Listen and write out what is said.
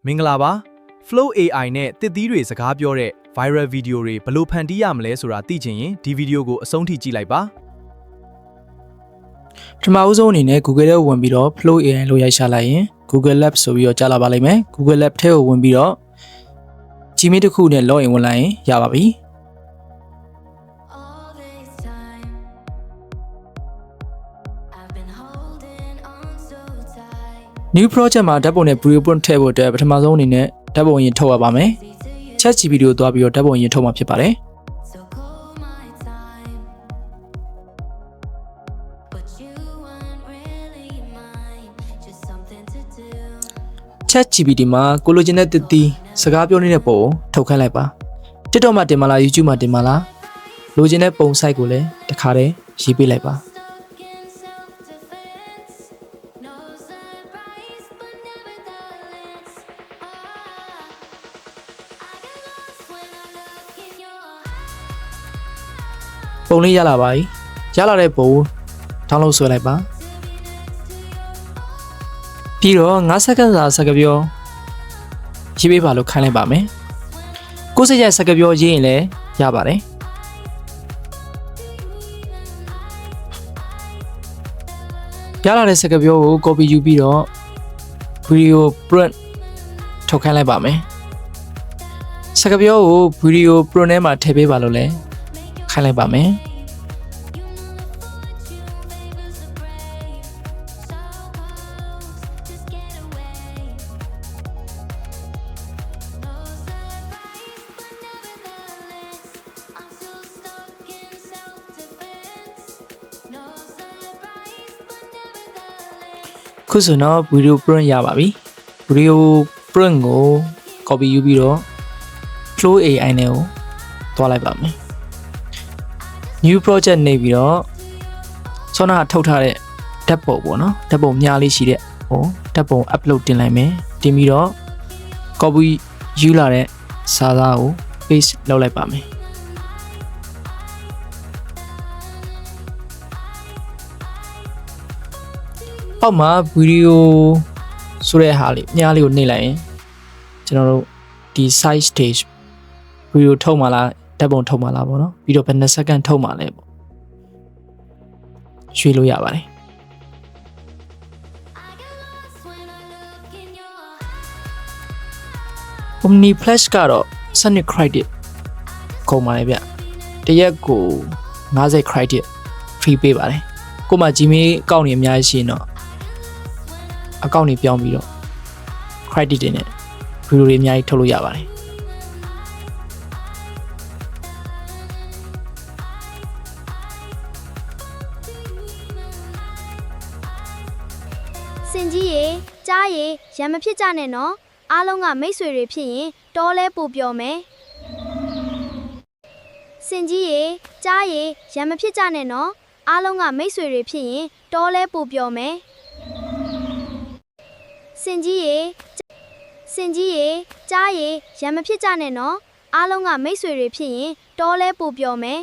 မင်္ဂလာပါ Flow AI နဲ့တစ်သီးတွေစကားပြောတဲ့ viral video တွေဘယ်လိုဖန်တီးရမလဲဆိုတာသိချင်ရင်ဒီဗီဒီယိုကိုအဆုံးထိကြည့်လိုက်ပါပထမဦးဆုံးအနေနဲ့ Google ထဲကိုဝင်ပြီးတော့ Flow AI လို့ရိုက်ရှာလိုက်ရင် Google Lab ဆိုပြီးတော့ကြားလာပါလိမ့်မယ် Google Lab ထဲကိုဝင်ပြီးတော့ Gmail တစ်ခုနဲ့ login ဝင်လိုက်ရင်ရပါပြီ New project မှာဓာတ်ပုံနဲ့ video print ထည့်ဖို့အတွက်ပထမဆုံးအနေနဲ့ဓာတ်ပုံရင်ထုတ်ရပါမယ် ChatGPT ကိုသွားပြီးတော့ဓာတ်ပုံရင်ထုတ်မှာဖြစ်ပါတယ် ChatGPT မှာကိုလိုချင်တဲ့တစ်သီးစကားပြောနေတဲ့ပုံကိုထုတ်ခိုင်းလိုက်ပါ TikTok မှာတင်ပါလား YouTube မှာတင်ပါလားလိုချင်တဲ့ပုံ site ကိုလည်းတစ်ခါတည်းရေးပေးလိုက်ပါပုံလေးရလာပါပြီရလာတဲ့ပုံဒေါင်းလုဒ်ဆွဲလိုက်ပါပြီးတော့9စက္ကန့်စာစကားပြောရေးပေးပါလို့ခိုင်းလိုက်ပါမယ်ကိုယ်စိတ်ရဲ့စကားပြောရေးရင်လည်းရပါတယ်ရလာတဲ့စကားပြောကို copy ယူပြီးတော့ video print ထုတ်ခိုင်းလိုက်ပါမယ်စကားပြောကို video print ထဲမှာထည့်ပေးပါလို့လည်းခိုင်းလိုက်ပါမယ်ခုဆိုတော့ video print ရပါပြီ video print ကို copy ယူပြီးတော့ Flow AI နဲ့ကိုတွားလိုက်ပါမယ် new project နေပြီးတော့ဆောနာထုတ်ထားတဲ့ဓာတ်ပုံပေါ့နော်ဓာတ်ပုံများလေးရှိတဲ့ဟိုဓာတ်ပုံ upload တင်လိုက်မယ်တင်ပြီးတော့ copy ယူလာတဲ့စာသားကို paste လုပ်လိုက်ပါမယ်အောက်မှာ video ဆိုတဲ့ဟာလေးများလေးကိုနှိပ်လိုက်ရင်ကျွန်တော်တို့ဒီ side stage video ထုတ်မှာလားဓာတ်ပုံထုတ်မှာလားပေါ့နော်ပြီးတော့ဘယ်နှစ်စက္ကန့်ထုတ်မှာလဲပေါ့ရွှေ့လို့ရပါတယ် Omni Flash ကတော့12 credit ကုန်ပါတယ်ဗျတရက်ကို50 credit free ပေးပါတယ်ကိုမှ Gmail အကောင့်တွေအများကြီးရှိရင်တော့အကောင့်တွေပြောင်းပြီးတော့ credit တွေနဲ့ video တွေအများကြီးထုတ်လို့ရပါတယ်စင်ကြီးရေကြားရေရံမဖြစ်ကြနဲ့နော်အားလုံးကမိတ်ဆွေတွေဖြစ်ရင်တောလဲပူပျော်မယ်စင်ကြီးရေကြားရေရံမဖြစ်ကြနဲ့နော်အားလုံးကမိတ်ဆွေတွေဖြစ်ရင်တောလဲပူပျော်မယ်စင်ကြီးရေကြားရေရံမဖြစ်ကြနဲ့နော်အားလုံးကမိတ်ဆွေတွေဖြစ်ရင်တောလဲပူပျော်မယ်